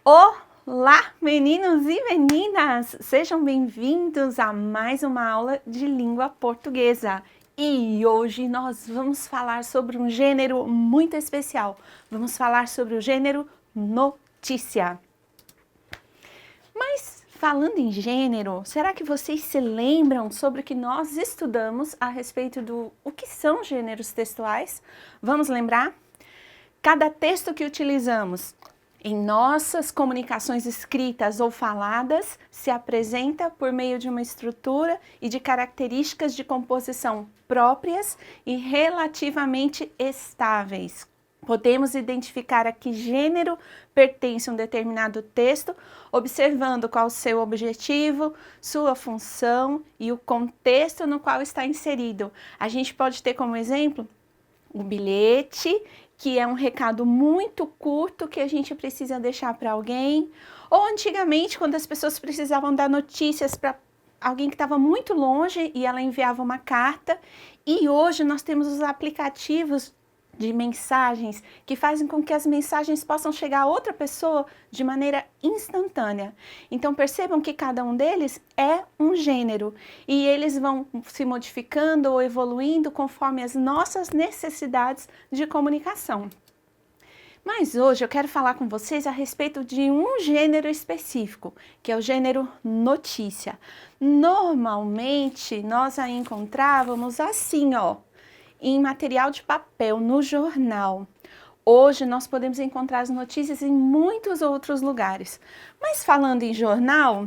Olá, meninos e meninas! Sejam bem-vindos a mais uma aula de língua portuguesa. E hoje nós vamos falar sobre um gênero muito especial. Vamos falar sobre o gênero notícia. Mas falando em gênero, será que vocês se lembram sobre o que nós estudamos a respeito do o que são gêneros textuais? Vamos lembrar? Cada texto que utilizamos em nossas comunicações escritas ou faladas se apresenta por meio de uma estrutura e de características de composição próprias e relativamente estáveis. Podemos identificar a que gênero pertence um determinado texto, observando qual o seu objetivo, sua função e o contexto no qual está inserido. A gente pode ter como exemplo o bilhete, que é um recado muito curto que a gente precisa deixar para alguém, ou antigamente, quando as pessoas precisavam dar notícias para alguém que estava muito longe e ela enviava uma carta, e hoje nós temos os aplicativos de mensagens que fazem com que as mensagens possam chegar a outra pessoa de maneira instantânea. Então percebam que cada um deles é um gênero e eles vão se modificando ou evoluindo conforme as nossas necessidades de comunicação. Mas hoje eu quero falar com vocês a respeito de um gênero específico, que é o gênero notícia. Normalmente nós a encontrávamos assim, ó, em material de papel, no jornal. Hoje nós podemos encontrar as notícias em muitos outros lugares. Mas falando em jornal,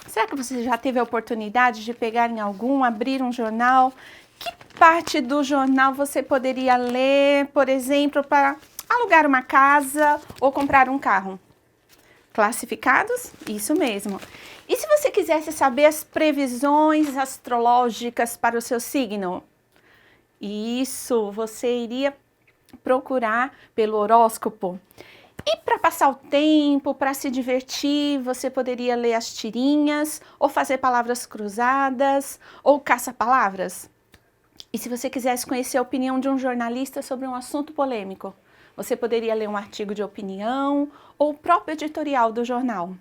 será que você já teve a oportunidade de pegar em algum, abrir um jornal? Que parte do jornal você poderia ler, por exemplo, para alugar uma casa ou comprar um carro? Classificados? Isso mesmo. E se você quisesse saber as previsões astrológicas para o seu signo? Isso, você iria procurar pelo horóscopo. E para passar o tempo, para se divertir, você poderia ler as tirinhas, ou fazer palavras cruzadas, ou caça-palavras. E se você quisesse conhecer a opinião de um jornalista sobre um assunto polêmico, você poderia ler um artigo de opinião ou o próprio editorial do jornal.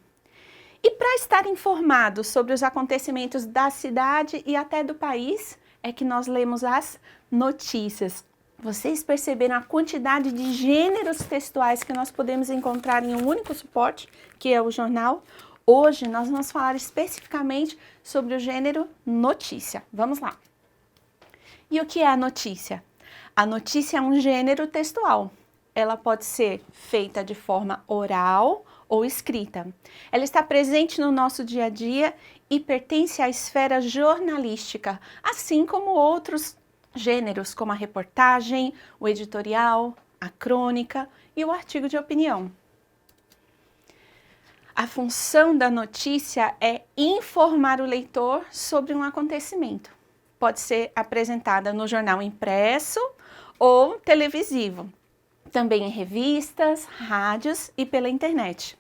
E para estar informado sobre os acontecimentos da cidade e até do país, é que nós lemos as notícias. Vocês perceberam a quantidade de gêneros textuais que nós podemos encontrar em um único suporte, que é o jornal? Hoje nós vamos falar especificamente sobre o gênero notícia. Vamos lá. E o que é a notícia? A notícia é um gênero textual. Ela pode ser feita de forma oral ou escrita. Ela está presente no nosso dia a dia e pertence à esfera jornalística, assim como outros gêneros, como a reportagem, o editorial, a crônica e o artigo de opinião. A função da notícia é informar o leitor sobre um acontecimento. Pode ser apresentada no jornal impresso ou televisivo, também em revistas, rádios e pela internet.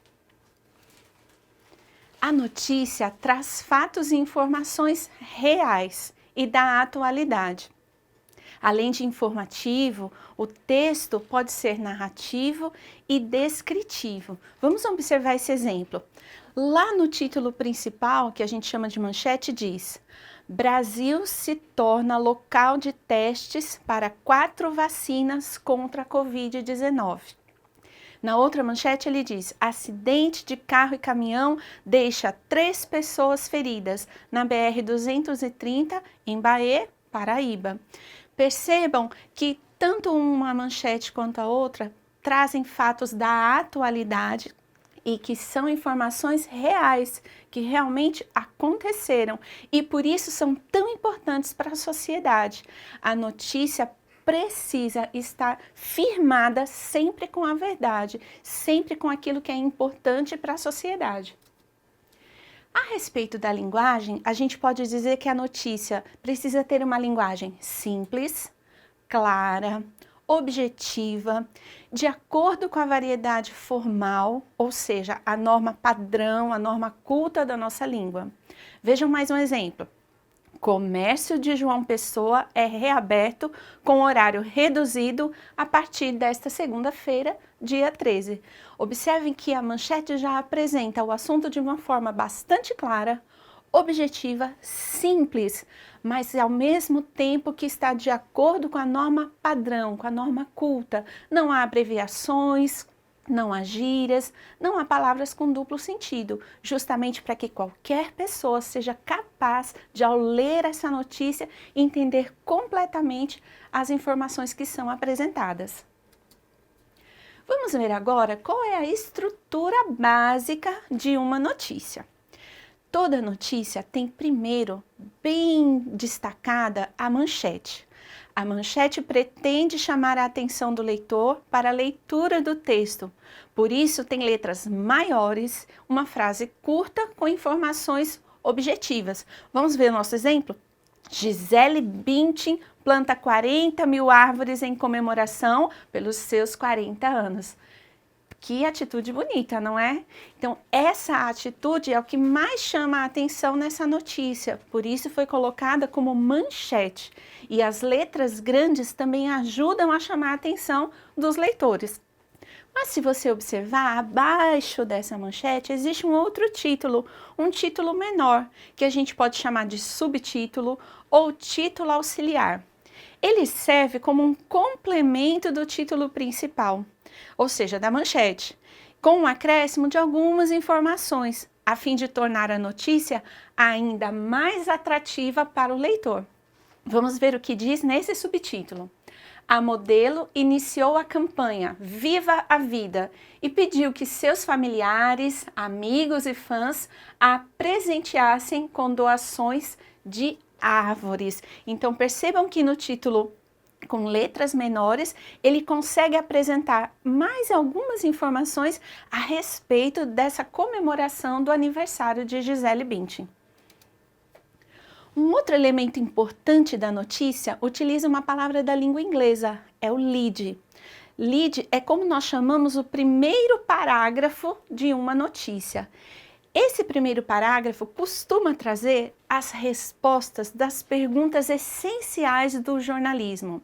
A notícia traz fatos e informações reais e da atualidade. Além de informativo, o texto pode ser narrativo e descritivo. Vamos observar esse exemplo. Lá no título principal, que a gente chama de manchete, diz: Brasil se torna local de testes para 4 vacinas contra a Covid-19. Na outra manchete ele diz: acidente de carro e caminhão deixa 3 pessoas feridas na BR-230 em Bahia, Paraíba. Percebam que tanto uma manchete quanto a outra trazem fatos da atualidade e que são informações reais, que realmente aconteceram e por isso são tão importantes para a sociedade. A notícia precisa estar firmada sempre com a verdade, sempre com aquilo que é importante para a sociedade. A respeito da linguagem, a gente pode dizer que a notícia precisa ter uma linguagem simples, clara, objetiva, de acordo com a variedade formal, ou seja, a norma padrão, a norma culta da nossa língua. Vejam mais um exemplo. Comércio de João Pessoa é reaberto com horário reduzido a partir desta segunda-feira, dia 13. Observem que a manchete já apresenta o assunto de uma forma bastante clara, objetiva, simples, mas ao mesmo tempo que está de acordo com a norma padrão, com a norma culta. Não há abreviações, não há gírias, não há palavras com duplo sentido, justamente para que qualquer pessoa seja capaz de, ao ler essa notícia, entender completamente as informações que são apresentadas. Vamos ver agora qual é a estrutura básica de uma notícia. Toda notícia tem primeiro, bem destacada, a manchete. A manchete pretende chamar a atenção do leitor para a leitura do texto. Por isso, tem letras maiores, uma frase curta com informações objetivas. Vamos ver o nosso exemplo? Gisele Bündchen planta 40 mil árvores em comemoração pelos seus 40 anos. Que atitude bonita, não é? Então, essa atitude é o que mais chama a atenção nessa notícia, por isso foi colocada como manchete. E as letras grandes também ajudam a chamar a atenção dos leitores. Mas se você observar, abaixo dessa manchete existe um outro título, um título menor, que a gente pode chamar de subtítulo ou título auxiliar. Ele serve como um complemento do título principal, ou seja, da manchete, com um acréscimo de algumas informações, a fim de tornar a notícia ainda mais atrativa para o leitor. Vamos ver o que diz nesse subtítulo. A modelo iniciou a campanha Viva a Vida e pediu que seus familiares, amigos e fãs a presenteassem com doações de árvores. Então percebam que no título, com letras menores, ele consegue apresentar mais algumas informações a respeito dessa comemoração do aniversário de Gisele Bündchen. Um outro elemento importante da notícia utiliza uma palavra da língua inglesa, é o lead. Lead é como nós chamamos o primeiro parágrafo de uma notícia. Esse primeiro parágrafo costuma trazer as respostas das perguntas essenciais do jornalismo.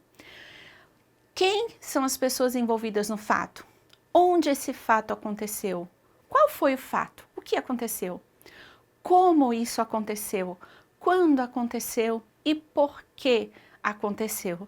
Quem são as pessoas envolvidas no fato? Onde esse fato aconteceu? Qual foi o fato? O que aconteceu? Como isso aconteceu? Quando aconteceu e por que aconteceu?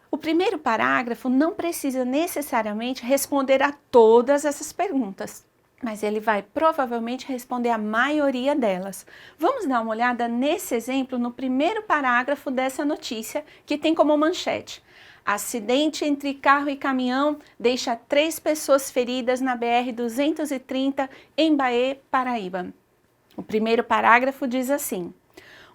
O primeiro parágrafo não precisa necessariamente responder a todas essas perguntas, mas ele vai provavelmente responder a maioria delas. Vamos dar uma olhada nesse exemplo no primeiro parágrafo dessa notícia, que tem como manchete: acidente entre carro e caminhão deixa 3 pessoas feridas na BR-230 em Bahia, Paraíba. O primeiro parágrafo diz assim: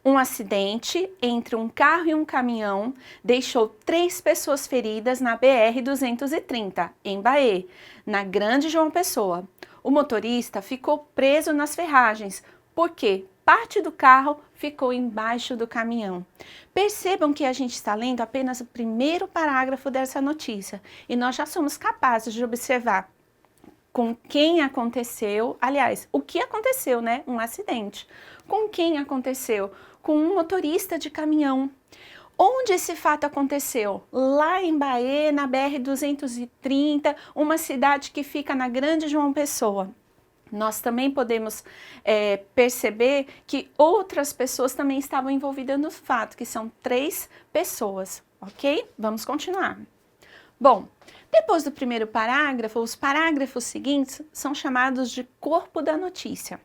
um acidente entre um carro e um caminhão deixou 3 pessoas feridas na BR-230, em Bahia, na Grande João Pessoa. O motorista ficou preso nas ferragens, porque parte do carro ficou embaixo do caminhão. Percebam que a gente está lendo apenas o primeiro parágrafo dessa notícia, e nós já somos capazes de observar com quem aconteceu, aliás, o que aconteceu, né? Um acidente. Com quem aconteceu? Com um motorista de caminhão. Onde esse fato aconteceu? Lá em Bahia, na BR-230, uma cidade que fica na Grande João Pessoa. Nós também podemos perceber que outras pessoas também estavam envolvidas no fato, que são 3 pessoas, ok? Vamos continuar. Bom, depois do primeiro parágrafo, os parágrafos seguintes são chamados de corpo da notícia.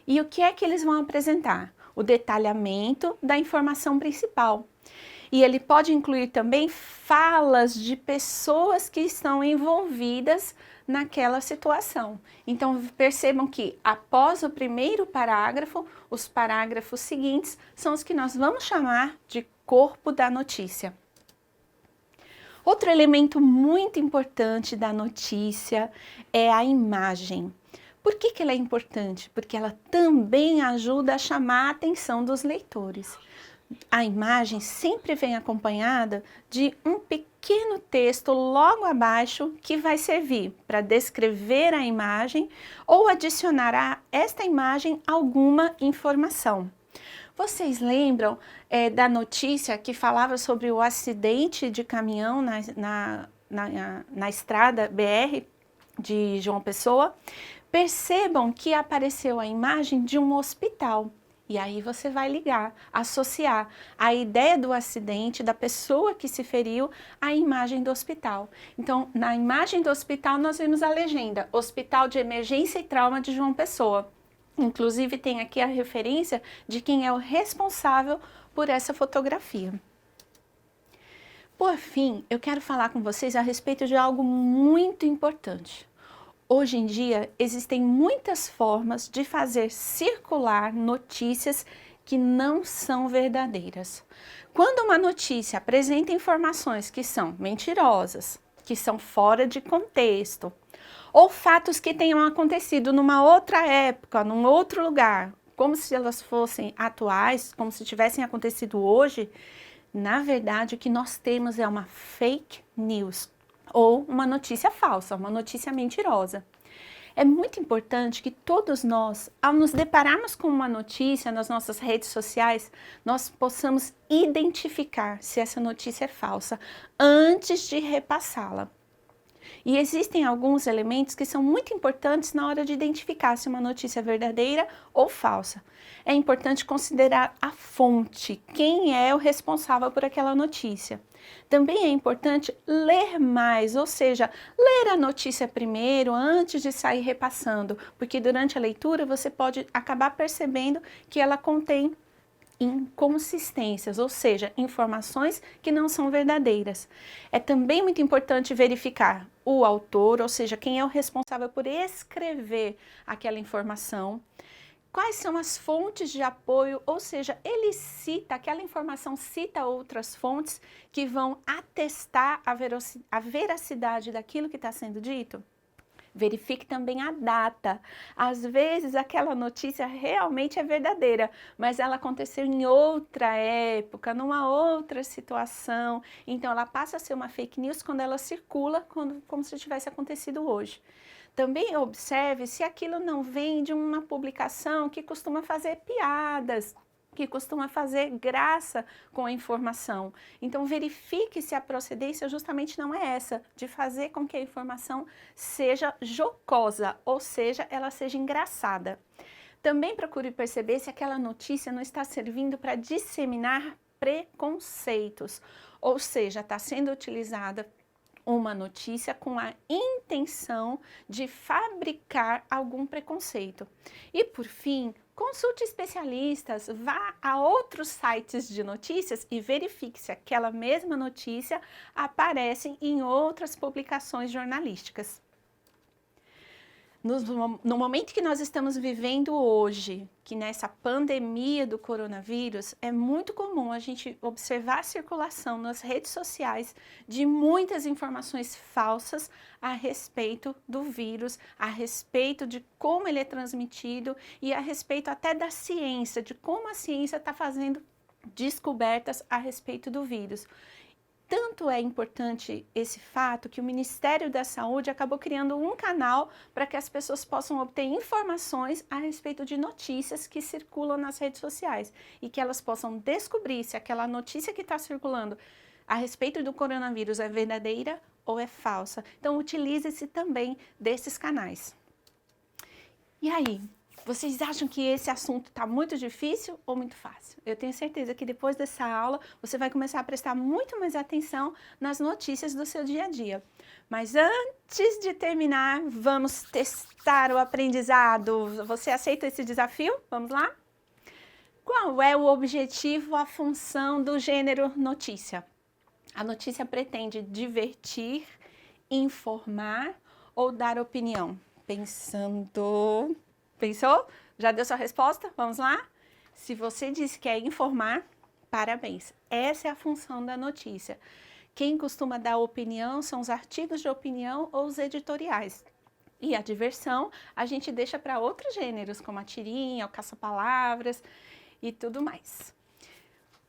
E o que é que eles vão apresentar? O detalhamento da informação principal. E ele pode incluir também falas de pessoas que estão envolvidas naquela situação. Então percebam que após o primeiro parágrafo, os parágrafos seguintes são os que nós vamos chamar de corpo da notícia. Outro elemento muito importante da notícia é a imagem. Por que ela é importante? Porque ela também ajuda a chamar a atenção dos leitores. A imagem sempre vem acompanhada de um pequeno texto logo abaixo que vai servir para descrever a imagem ou adicionar a esta imagem alguma informação. Vocês lembram da notícia que falava sobre o acidente de caminhão na estrada BR de João Pessoa? Percebam que apareceu a imagem de um hospital. E aí você vai ligar, associar a ideia do acidente, da pessoa que se feriu, à imagem do hospital. Então, na imagem do hospital, nós vemos a legenda: Hospital de Emergência e Trauma de João Pessoa. Inclusive, tem aqui a referência de quem é o responsável por essa fotografia. Por fim, eu quero falar com vocês a respeito de algo muito importante. Hoje em dia, existem muitas formas de fazer circular notícias que não são verdadeiras. Quando uma notícia apresenta informações que são mentirosas, que são fora de contexto, ou fatos que tenham acontecido numa outra época, num outro lugar, como se elas fossem atuais, como se tivessem acontecido hoje, na verdade o que nós temos é uma fake news, ou uma notícia falsa, uma notícia mentirosa. É muito importante que todos nós, ao nos depararmos com uma notícia nas nossas redes sociais, nós possamos identificar se essa notícia é falsa antes de repassá-la. E existem alguns elementos que são muito importantes na hora de identificar se uma notícia é verdadeira ou falsa. É importante considerar a fonte, quem é o responsável por aquela notícia. Também é importante ler mais, ou seja, ler a notícia primeiro antes de sair repassando, porque durante a leitura você pode acabar percebendo que ela contém inconsistências, ou seja, informações que não são verdadeiras. É também muito importante verificar o autor, ou seja, quem é o responsável por escrever aquela informação, quais são as fontes de apoio, ou seja, ele cita, aquela informação cita outras fontes que vão atestar a veracidade daquilo que está sendo dito. Verifique também a data. Às vezes aquela notícia realmente é verdadeira, mas ela aconteceu em outra época, numa outra situação. Então ela passa a ser uma fake news quando ela circula como se tivesse acontecido hoje. Também observe se aquilo não vem de uma publicação que costuma fazer piadas, que costuma fazer graça com a informação. Então verifique se a procedência justamente não é essa, de fazer com que a informação seja jocosa, ou seja, ela seja engraçada. Também procure perceber se aquela notícia não está servindo para disseminar preconceitos, ou seja, está sendo utilizada uma notícia com a intenção de fabricar algum preconceito. E por fim, consulte especialistas, vá a outros sites de notícias e verifique se aquela mesma notícia aparece em outras publicações jornalísticas. No momento que nós estamos vivendo hoje, que nessa pandemia do coronavírus, é muito comum a gente observar a circulação nas redes sociais de muitas informações falsas a respeito do vírus, a respeito de como ele é transmitido e a respeito até da ciência, de como a ciência está fazendo descobertas a respeito do vírus. Tanto é importante esse fato que o Ministério da Saúde acabou criando um canal para que as pessoas possam obter informações a respeito de notícias que circulam nas redes sociais e que elas possam descobrir se aquela notícia que está circulando a respeito do coronavírus é verdadeira ou é falsa. Então, utilize-se também desses canais. E aí? Vocês acham que esse assunto está muito difícil ou muito fácil? Eu tenho certeza que depois dessa aula você vai começar a prestar muito mais atenção nas notícias do seu dia a dia. Mas antes de terminar, vamos testar o aprendizado. Você aceita esse desafio? Vamos lá? Qual é o objetivo, a função do gênero notícia? A notícia pretende divertir, informar ou dar opinião? Pensou? Já deu sua resposta? Vamos lá? Se você disse que é informar, parabéns. Essa é a função da notícia. Quem costuma dar opinião são os artigos de opinião ou os editoriais. E a diversão a gente deixa para outros gêneros, como a tirinha, o caça-palavras e tudo mais.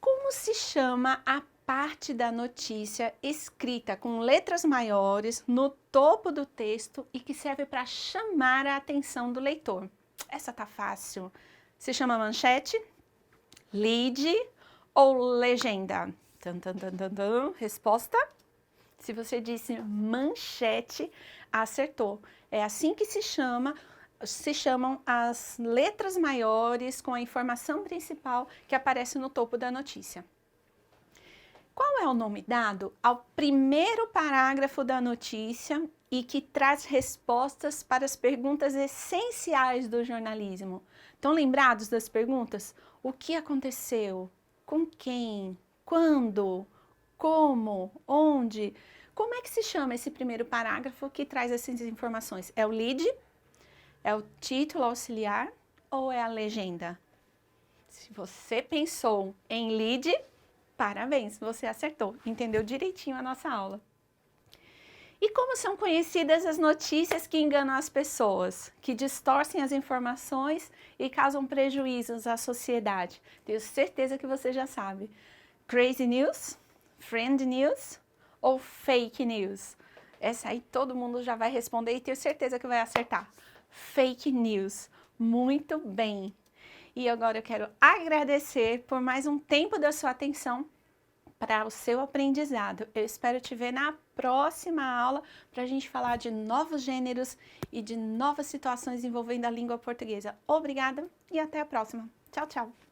Como se chama a parte da notícia escrita com letras maiores no topo do texto e que serve para chamar a atenção do leitor? Essa tá fácil. Se chama manchete, Lead ou legenda? Tan, tan, tan, tan, tan. Resposta? Se você disse manchete, acertou. É assim que se chamam as letras maiores com a informação principal que aparece no topo da notícia. Qual é o nome dado ao primeiro parágrafo da notícia e que traz respostas para as perguntas essenciais do jornalismo? Estão lembrados das perguntas? O que aconteceu? Com quem? Quando? Como? Onde? Como é que se chama esse primeiro parágrafo que traz essas informações? É o lead? É o título auxiliar? Ou é a legenda? Se você pensou em lead, parabéns, você acertou, entendeu direitinho a nossa aula. E como são conhecidas as notícias que enganam as pessoas, que distorcem as informações e causam prejuízos à sociedade? Tenho certeza que você já sabe. Crazy News, Friend News ou Fake News? Essa aí todo mundo já vai responder e tenho certeza que vai acertar. Fake News. Muito bem. E agora eu quero agradecer por mais um tempo da sua atenção para o seu aprendizado. Eu espero te ver na próxima aula para a gente falar de novos gêneros e de novas situações envolvendo a língua portuguesa. Obrigada e até a próxima. Tchau, tchau!